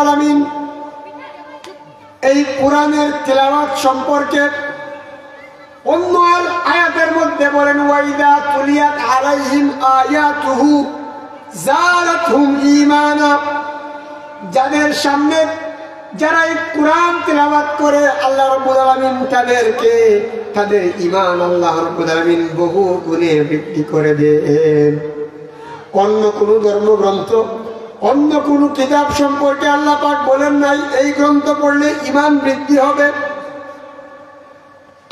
আলামিন এই কোরআনের তেলাওয়াত সম্পর্কে অন্য আয়াতের মধ্যে বলেন, ওয়াইদা তুলিয়াত আলাইহিম আয়াতুহু যারাতহুম ঈমানা। যাদের সামনে যারা এই কোরআন তেলাওয়াত করে আল্লাহ রাব্বুল আলামিন তাদের ঈমান আল্লাহ রাব্বুল আলামিন বহু গুণে বৃদ্ধি করে দেন। অন্য কোন ধর্মগ্রন্থ অন্য কোন কিতাব সম্পর্কে আল্লাহ পাক বলেন নাই এই গ্রন্থ পড়লে ঈমান বৃদ্ধি হবে।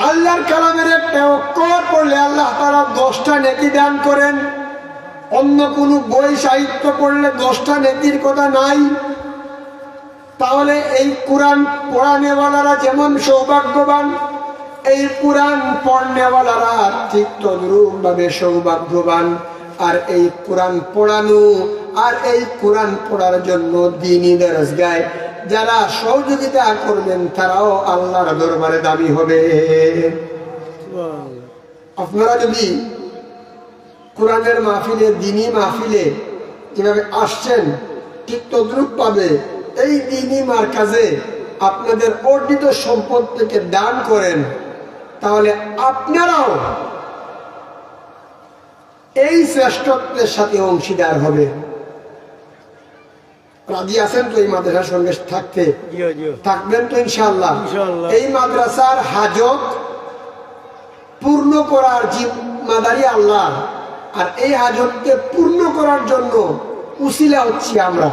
আল্লাহর কালামের একটা অক্ষর পড়লে আল্লাহ তাআলা 10টা নেকি দান করেন। অন্য কোন বই সাহিত্য পড়লে 10টা নেকির কথা নাই। তাহলে এই কোরআন পড়ানেওয়ালারা যেমন সৌভাগ্যবান, এই কোরআন পড়নেওয়ালারা ঠিক তদ্রূপভাবে সৌভাগ্যবান। আর এই কোরআন পড়ানো আর এই কোরআন পড়ার জন্য দ্বীনি দরজগায় যারা সহযোগিতা করবেন তারাও আল্লাহর দরবারে দাবি হবে। আপনারা যদি কোরআনের মাহফিলে, দ্বীনি মাহফিলে যেভাবে আসছেন ঠিক তদ্রূপ পাবে এই দ্বীনি মারকাজে আপনাদের অর্জিত সম্পদ থেকে দান করেন, তাহলে আপনারাও এই শ্রেষ্ঠত্বের সাথে অংশীদার হবে। রাজি আছেন তো এই মাদ্রাসার সঙ্গে থাকতে? থাকবেন তো ইনশাআল্লাহ? এই মাদ্রাসার হাজত পূর্ণ করার জিম্মাদারি আল্লাহ, আর এই হাজতকে পূর্ণ করার জন্য উসিলা হচ্ছি আমরা।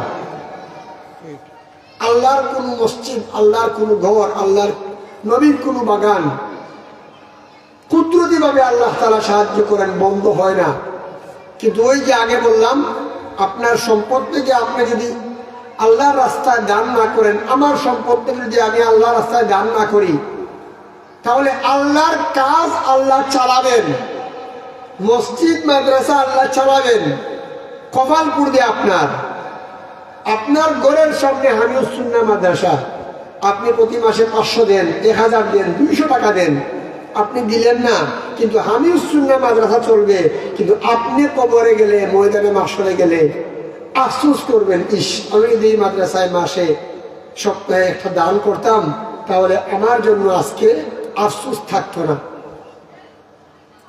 আল্লাহর কোন মসজিদ, আল্লাহর কোন ঘর, আল্লাহর নবীর কোন বাগান কুদরতি ভাবে আল্লাহ তাআলা সাহায্য করেন, বন্ধ হয় না। কিন্তু ওই যে আগে বললাম, আপনার সম্পদ থেকে আপনি যদি আল্লাহর রাস্তায় দান না করেন, আমার সম্পদ থেকে যদি আমি আল্লাহর রাস্তায় দান না করি, তাহলে আল্লাহর কাজ আল্লাহ চালাবেন, মসজিদ মাদ্রাসা আল্লাহ চালাবেন। কপালপুর দিয়ে আপনার ঘরের সামনে হামিউস সুন্নাহ মাদ্রাসা, আপনি প্রতি মাসে 500 দেন, 1000 দেন, 200 টাকা দেন, আপনি দিলেন না, কিন্তু হামিউস সুন্নাহ মাদ্রাসা চলবে। কিন্তু আপনি কবরে গেলে, ময়দানে মাশরে গেলে আফসোস করবেন, ইস আমি যদি এই মাদ্রাসায় মাসে সপ্তাহে একটা দান করতাম তাহলে আমার জন্য আজকে আফসোস থাকতো না।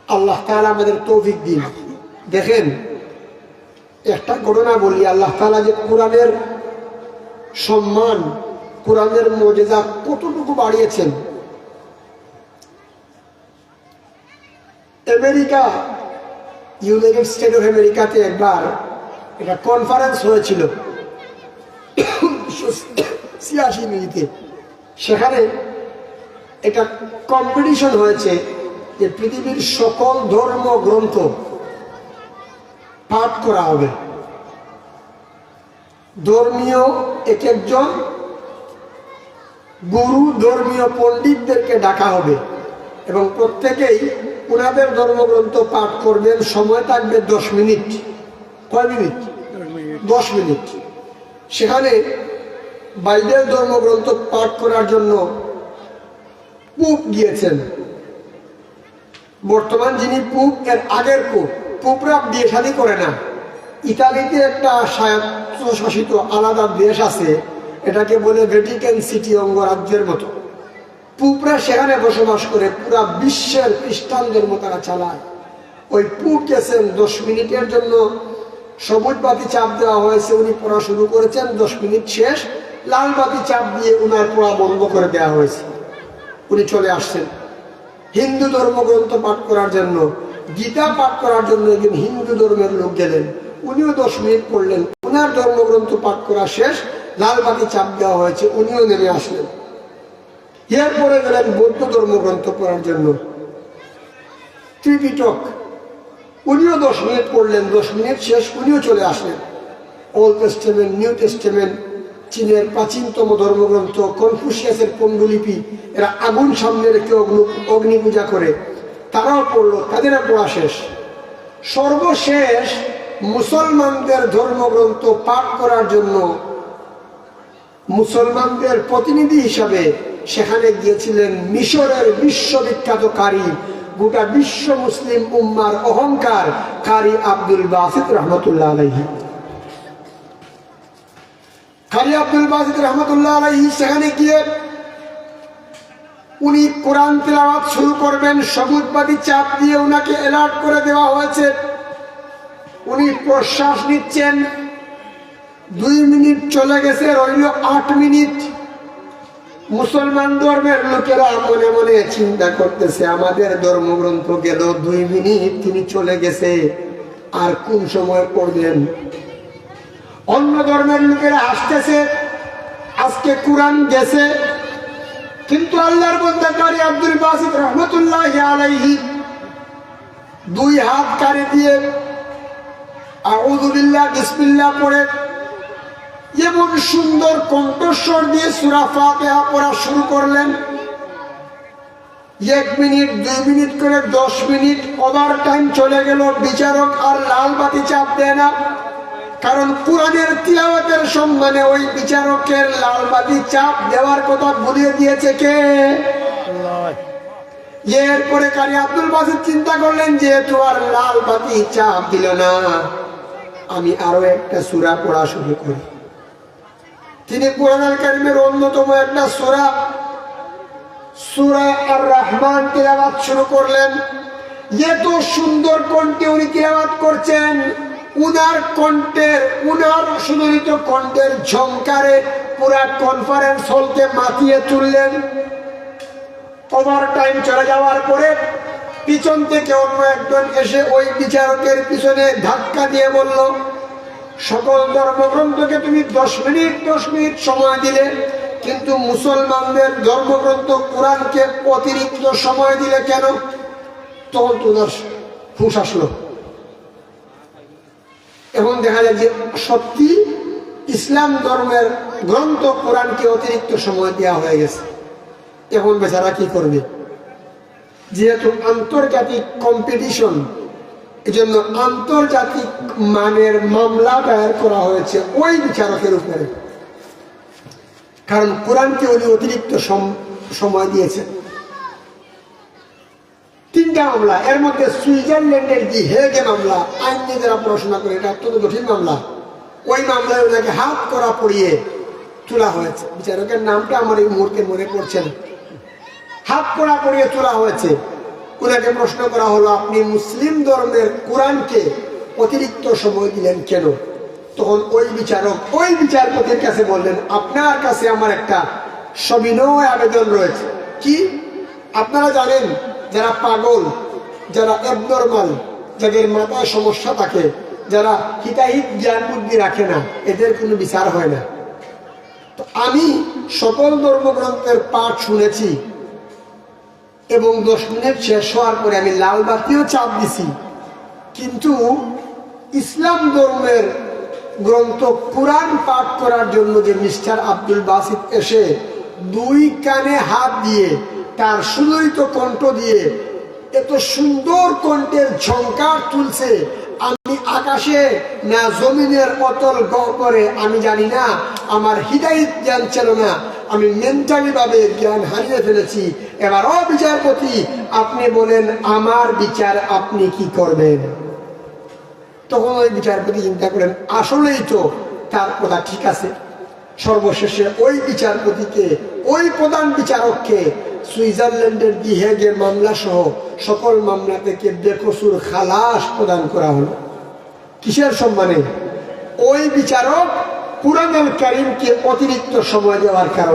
আল্লাহ তাআলা আমাদের তৌফিক দিন। দেখেন একটা ঘটনা বলি, আল্লাহ তাআলা যে কোরআনের সম্মান, কোরআনের মর্যাদা কতটুকু বাড়িয়েছেন। আমেরিকা, ইউনাইটেড স্টেট অফ আমেরিকাতে একবার একটা কনফারেন্স হয়েছিল 1986 মিনিটে। সেখানে একটা কম্পিটিশন হয়েছে যে পৃথিবীর সকল ধর্মগ্রন্থ পাঠ করা হবে। ধর্মীয় এক একজন গুরু, ধর্মীয় পণ্ডিতদেরকে ডাকা হবে এবং প্রত্যেকেই ওনাদের ধর্মগ্রন্থ পাঠ করবেন। সময় থাকবে 10 মিনিট। কয় মিনিট? 10 মিনিট। সেখানে বাইবেল ধর্মগ্রন্থ পাঠ করার জন্য পুপ গিয়েছেন। বর্তমান যিনি পুপ, এর আগের পুপরা বিয়ে শাদী করে না। ইতালিতে একটা স্বায়ত্তশাসিত আলাদা দেশ আছে, এটাকে বলে ভ্যাটিকান সিটি, অঙ্গরাজ্যের মতো। পুপরা সেখানে বসবাস করে, পুরা বিশ্বের খ্রিস্টান ধর্ম তারা চালায়। ওই পুপ গেছেন 10 মিনিটের জন্য, সবুজ বাতি চাপ দেওয়া হয়েছে, উনি পড়া শুরু করেছেন, 10 মিনিট শেষ, লাল বাতি চাপ দিয়ে উনার পড়া বন্ধ করে দেওয়া হয়েছে। উনি চলে আসছেন হিন্দু ধর্মগ্রন্থ পাঠ করার জন্য, গীতা পাঠ করার জন্য একজন হিন্দু ধর্মের লোক গেলেন, উনিও 10 মিনিট পড়লেন, উনার ধর্মগ্রন্থ পাঠ করা শেষ, লাল বাতি চাপ দেওয়া হয়েছে, উনিও নেমে আসলেন। এরপরে গেলেন বৌদ্ধ ধর্মগ্রন্থ পড়ার জন্য, ত্রিপিটক, উনিও 10 মিনিট পড়লেন, 10 মিনিট শেষ, উনিও চলে আসলেন। ওল্ড টেস্টামেন্ট, নিউ টেস্টামেন্ট, চীনের প্রাচীনতম ধর্মগ্রন্থ, কনফুসিয়াসের পাণ্ডুলিপি, এরা আগুন সামনে রেখে অগ্নি পূজা করে, তারাও পড়লো, তাদেরও পড়া শেষ। সর্বশেষ মুসলমানদের ধর্মগ্রন্থ পাঠ করার জন্য মুসলমানদের প্রতিনিধি হিসাবে সেখানে গিয়েছিলেন মিশরের বিশ্ববিখ্যাত কারি, গোটা বিশ্ব মুসলিম উম্মার অহংকার, কারি আব্দুল বাসিত রহমতুল্লাহ আলাইহি। কারি কারি আব্দুল বাসিত রহমতুল্লাহ আলাইহি সেখানে গিয়ে উনি কোরআন তেলাওয়াত শুরু করবেন, সবুজবাদী চাপ দিয়ে উনাকে অ্যালার্ট করে দেওয়া হয়েছে। উনি প্রশ্বাস নিচ্ছেন, 2 মিনিট চলে গেছে, রইল 8 মিনিট। মুসলমান ধর্মের লোকেরা মনে মনে চিন্তা করতেছে, আমাদের ধর্মগ্রন্থ গেল 2 মিনিট, তিনি চলে গেছে, আর কোন সময় পড়বেন। অন্য ধর্মের লোকেরা হাসতেছে, আজকে কোরআন গেছে। কিন্তু আল্লাহর বান্দা কারি আব্দুল বাসিত রহমতুল্লাহি আলাইহি 2 হাত কারে দিয়ে আউযু বিল্লাহ বিসমিল্লাহ পড়ে এমন সুন্দর কণ্ঠস্বর দিয়ে সূরা ফাতিহা পড়া শুরু করলেন। 1 মিনিট 2 মিনিট করে 10 মিনিট ওভার টাইম চলে গেল। বিচারক আর লাল বাতি চাপ দেয় না, কারণ কোরআনের তিলাওয়াতের সম্মানে ওই বিচারকের লাল বাতি চাপ দেওয়ার কথা ভুলিয়ে দিয়েছে কে? এরপরে কারি আব্দুল বাসিত চিন্তা করলেন, যেহেতু আর লাল বাতি চাপ দিল না, আমি আরো একটা সূরা পড়া শুরু করি। তিনি কোরআনুল কারীমের অন্যতম একটা সূরা, সূরা আর রহমান তিলাওয়াত শুরু করলেন। এত সুন্দর কণ্ঠে উনি তিলাওয়াত করছেন, উনার সুদরিত কণ্ঠের ঝংকারে পুরা কনফারেন্স হলকে মাতিয়ে তুললেন। ওভার টাইম চলে যাওয়ার পরে পিছন থেকে অন্য একজন এসে ওই বিচারকের পিছনে ধাক্কা দিয়ে বলল, সকল ধর্মগ্রন্থকে তুমি 10 মিনিট সময় দিলে, কিন্তু মুসলমানদের ধর্মগ্রন্থ কোরআনকে অতিরিক্ত সময় দিলে কেন? তখন তোমার হুঁশ আসলো। এখন দেখা যায় যে সত্যি ইসলাম ধর্মের গ্রন্থ কোরআনকে অতিরিক্ত সময় দেওয়া হয়ে গেছে। এখন বেচারা কি করবে? যেহেতু আন্তর্জাতিক কম্পিটিশন, এজন্য আন্তর্জাতিক মানের মামলা দায়ের করা হয়েছে ওই বিচারকের উপরে, কারণ কোরআনকে উনি অতিরিক্ত সময় দিয়েছেন। 3টা মামলা, এর মধ্যে সুইজারল্যান্ডের দি হেগে মামলা, আইন নিয়ে যারা পড়াশোনা করে, এটা অত্যন্ত জটিল মামলা। ওই মামলায় ওনাকে হাত করা পড়িয়ে তোলা হয়েছে। বিচারকের নামটা আমার এই মুহূর্তে মনে পড়ছে না। হাত করা পড়িয়ে তোলা হয়েছে। ওনাকে প্রশ্ন করা হলো, আপনি মুসলিম ধর্মের কোরআনকে অতিরিক্ত সময় দিলেন কেন? তখন ওই বিচারক ওই বিচারপতির কাছে বললেন, আপনার কাছে আমার একটা সবিনয় আবেদন রয়েছে। কি? আপনারা জানেন, যারা পাগল, যারা অ্যাবনরমাল, যাদের মাথায় সমস্যা থাকে, যারা হিতাহিত জ্ঞান বুদ্ধি রাখে না, এদের কোনো বিচার হয় না। তো আমি সকল ধর্মগ্রন্থের পাঠ শুনেছি এবং 10 মিনিট শেষ হওয়ার পরে আমি লাল বাতিও চাপ দিছি, কিন্তু ইসলাম ধর্মের গ্রন্থ কোরআন পাঠ করার জন্য যে মিস্টার আব্দুল বাসিত এসে 2 কানে হাত দিয়ে তার সুললিত কণ্ঠ দিয়ে এত সুন্দর কণ্ঠের ঝংকার তুলছে, আমি আকাশে না জমিনের অতল গহ্বরে আমি জানি না, আমার হৃদয় জ্ঞান ছিল না, আমি মেন্টালি ভাবে জ্ঞান হারিয়ে ফেলেছি। এবার বিচারপতি, আপনি বলেন আমার বিচার আপনি কি করবেন? তখন ওই বিচারপতি চিন্তা করেন, আসলেই তো তার কথা ঠিক আছে। সর্বশেষে ওই বিচারপতিকে, ওই প্রধান বিচারককে সুইজারল্যান্ডের দি হেগে মামলা সহ সকল মামলা থেকে বেকসুর খালাস প্রদান করা হলো। কিসের সম্মানে? ওই বিচারক কুরআনুল কারীমকে অতিরিক্ত সময় দেওয়ার কারণে।